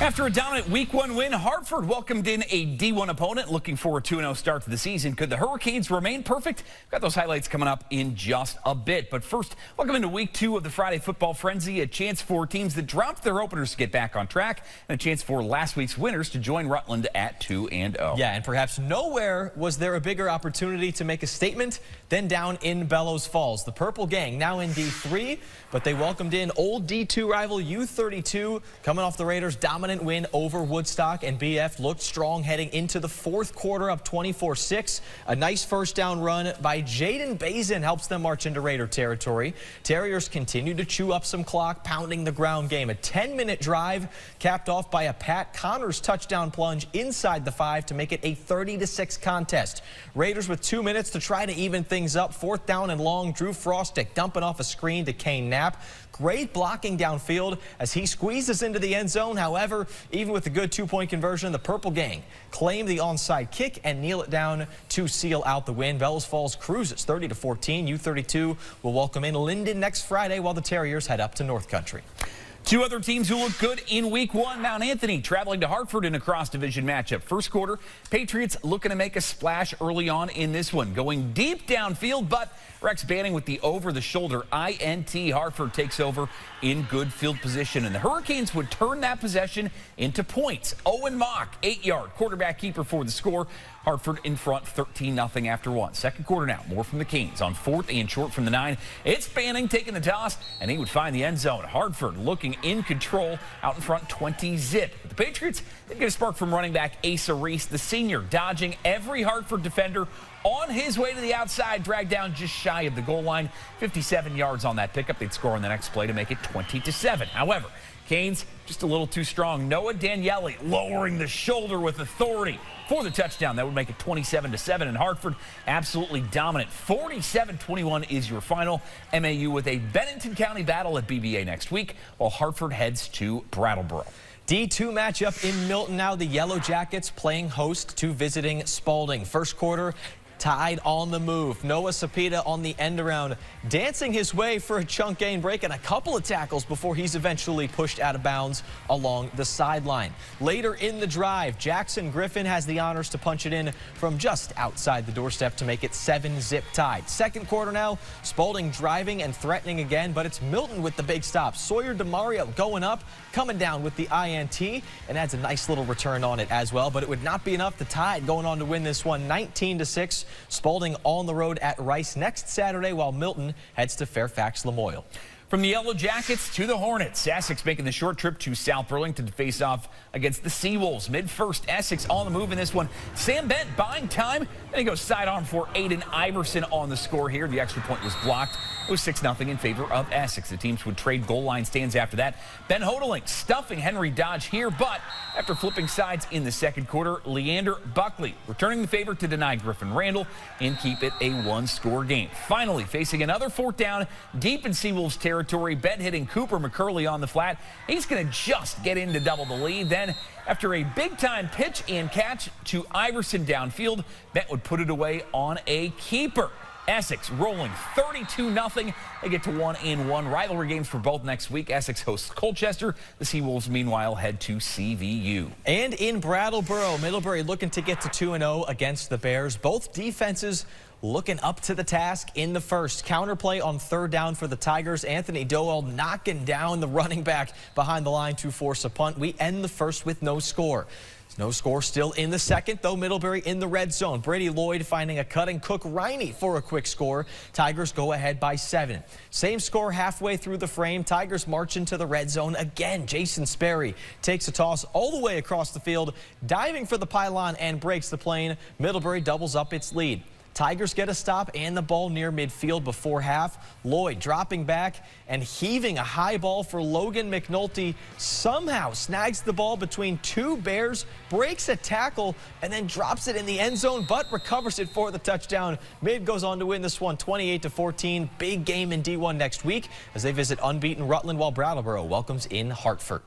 After a dominant Week 1 win, Hartford welcomed in a D1 opponent looking for a 2-0 start to the season. Could the Hurricanes remain perfect? Got those highlights coming up in just a bit. But first, welcome into Week 2 of the Friday Football Frenzy. A chance for teams that dropped their openers to get back on track, and a chance for last week's winners to join Rutland at 2-0. Yeah, and perhaps nowhere was there a bigger opportunity to make a statement than down in Bellows Falls. The Purple Gang now in D3, but they welcomed in old D2 rival U32, coming off the Raiders' dominant win over Woodstock, and BF looked strong heading into the fourth quarter, up 24-6. A nice first down run by Jaden Bazin helps them march into Raider territory. Terriers continue to chew up some clock, pounding the ground game. A 10-minute drive capped off by a Pat Connors touchdown plunge inside the 5 to make it a 30-6 contest. Raiders with 2 minutes to try to even things up. Fourth down and long. Drew Frostick dumping off a screen to Kane Knapp. Great blocking downfield as he squeezes into the end zone. However, even with the good two-point conversion, the Purple Gang claim the onside kick and kneel it down to seal out the win. Bellows Falls cruises 30-14. U32 will welcome in Linden next Friday while the Terriers head up to North Country. Two other teams who look good in Week 1. Mount Anthony traveling to Hartford in a cross-division matchup. First quarter, Patriots looking to make a splash early on in this one. Going deep downfield, but Rex Banning with the over-the-shoulder INT. Hartford takes over in good field position, and the Hurricanes would turn that possession into points. Owen Mock, 8-yard quarterback keeper for the score. Hartford in front 13-0 after one. Second quarter now, more from the Canes on 4th and short from the 9. It's Banning taking the toss, and he would find the end zone. Hartford looking in control out in front 20-zip. The Patriots, they get a spark from running back Asa Reese, the senior, dodging every Hartford defender on his way to the outside, dragged down just shy of the goal line. 57 yards on that pickup. They'd score on the next play to make it 20-7. However, Canes just a little too strong. Noah Daniele lowering the shoulder with authority for the touchdown. That would make it 27-7, and Hartford absolutely dominant. 47-21 is your final. MAU with a Bennington County battle at BBA next week, while Hartford heads to Brattleboro. D2 matchup in Milton now. The Yellow Jackets playing host to visiting Spalding. First quarter, Tide on the move. Noah Sapita on the end around, dancing his way for a chunk gain, breaking a couple of tackles before he's eventually pushed out of bounds along the sideline. Later in the drive, Jackson Griffin has the honors to punch it in from just outside the doorstep to make it 7-zip Tide. Second quarter now, Spalding driving and threatening again, but it's Milton with the big stop. Sawyer DeMario going up, coming down with the INT, and adds a nice little return on it as well, but it would not be enough. The Tide going on to win this one 19-6. Spalding on the road at Rice next Saturday, while Milton heads to Fairfax Lamoille. From the Yellow Jackets to the Hornets, Essex making the short trip to South Burlington to face off against the Seawolves. Mid-first, Essex on the move in this one. Sam Bent buying time. Then he goes sidearm for Aiden Iverson on the score here. The extra point was blocked. It was 6-0 in favor of Essex. The teams would trade goal line stands after that. Ben Hodeling stuffing Henry Dodge here, but after flipping sides in the second quarter, Leander Buckley returning the favor to deny Griffin Randall and keep it a one-score game. Finally, facing another fourth down deep in Seawolves territory, Ben hitting Cooper McCurley on the flat. He's going to just get in to double the lead. Then, after a big-time pitch and catch to Iverson downfield, Ben would put it away on a keeper. Essex rolling 32-0. They get to 1-1. Rivalry games for both next week. Essex hosts Colchester. The Seawolves, meanwhile, head to CVU. And in Brattleboro, Middlebury looking to get to 2-0 against the Bears. Both defenses looking up to the task in the first. Counterplay on third down for the Tigers. Anthony Doel knocking down the running back behind the line to force a punt. We end the first with no score. No score still in the second, though. Middlebury in the red zone. Brady Lloyd finding a cut, and Cook Riney for a quick score. Tigers go ahead by 7. Same score halfway through the frame. Tigers march into the red zone again. Jason Sperry takes a toss all the way across the field, diving for the pylon and breaks the plane. Middlebury doubles up its lead. Tigers get a stop and the ball near midfield before half. Lloyd dropping back and heaving a high ball for Logan McNulty. Somehow snags the ball between two Bears, breaks a tackle, and then drops it in the end zone, but recovers it for the touchdown. Mid goes on to win this one 28-14. Big game in D1 next week as they visit unbeaten Rutland, while Brattleboro welcomes in Hartford.